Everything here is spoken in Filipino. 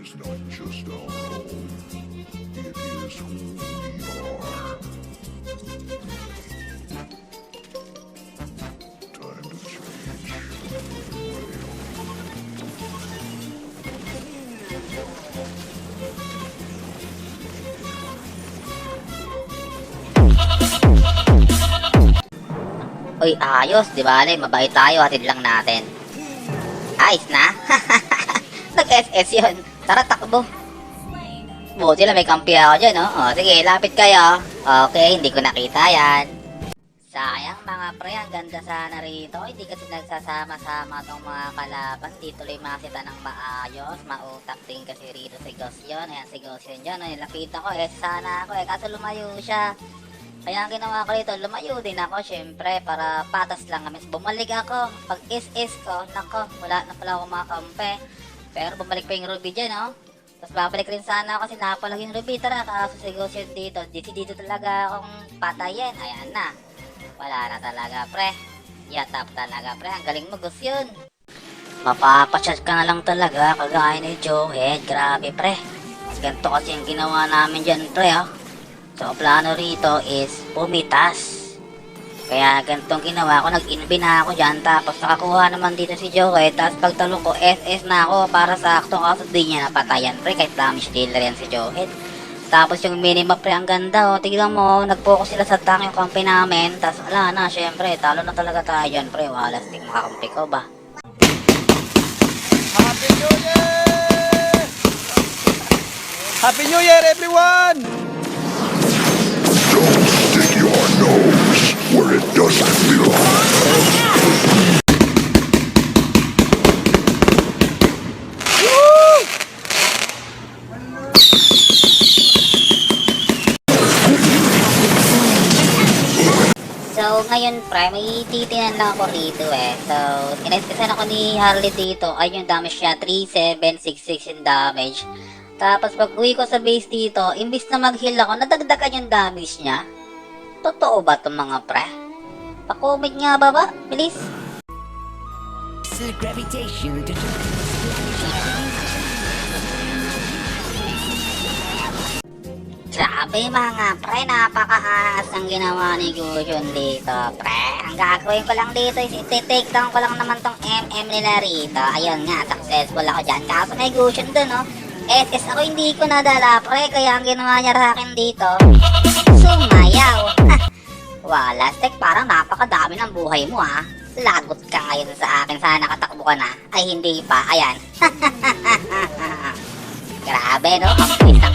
is not just our home, it is who we are. Time to change. Uy, ayos, di bale, mabait tayo, hatid lang natin. Ayos na. Nag-SS yun. Tara, takbo. Buti lang may kampi ako dyan, no? O, sige, lapit kayo. Okay, hindi ko nakita yan. Sayang mga pre, ang ganda sana rito. Hindi kasi nagsasama-sama tong mga kalaban. Di tuloy makita ng maayos. Mautak din kasi rito si Ghost yun. Ayan, si Ghost yun dyan. Lapitan ko, sana ako kaso lumayo siya. Kaya ang ginawa ko dito, lumayo din ako syempre para patas lang kami. Bumalik ako, pag is ko, nako, wala na pala ako makakampi. Pero bumalik pa yung Ruby dyan, no? Tapos babalik rin sana ako kasi napalag yung Ruby. Tara, kaso si Ghost yun dito. Dito talaga akong patayin. Ayan na. Wala na talaga, pre. Yatap talaga, pre. Ang galing mo, Ghost yun. Mapapachat ka na lang talaga, kagaya ni Joehead. Grabe, pre. Ganito kasi yung ginawa namin dyan, pre, oh. So, ang plano rito is pumitas. Kaya ganitong ginawa ko, nag-invi na ako dyan. Tapos nakakuha naman dito si Joey. Tapos pagtalong ko, SS na ako para sakto. Kaso di niya napatayan, pre. Kahit damage dealer yan si Joey. Tapos yung minimap, pre, ang ganda. O, tignan mo, nag-focus sila sa tank yung kampi namin. Tapos wala na, syempre. Talo na talaga tayo dyan, pre. Wala, sting makakampi ko ba? Happy New Year! Happy New Year, everyone! Don't stick your nose where it doesn't belong. So, ngayon, pre, may titinan lang ako rito eh. So, inespisan ako ni Harley dito. Ay, yung damage niya, 3766 yung damage. Tapos, pag uwi ko sa base dito, imbis na mag-heal ako, nadagdagan yung damage niya. Totoo ba itong mga pre? Pa-comment nga ba? Bilis. Gravitation. Grabe mga pre, napakaas ang ginawa ni Gusion dito, pre. Ang gagawin ko lang dito is iti-take down ko lang naman tong MM nila rito. Ayun nga, successful ako dyan. Kaso may Gusion dun, no? SS ako hindi ko nadala, pre. Kaya ang ginawa niya sa akin dito, sumayaw. Wala, Stek, parang napakadami ng buhay mo, ha. Lagot ka ngayon sa akin. Sana nakatakbo ka na. Ay, hindi pa. Ayan. Grabe, no? Ang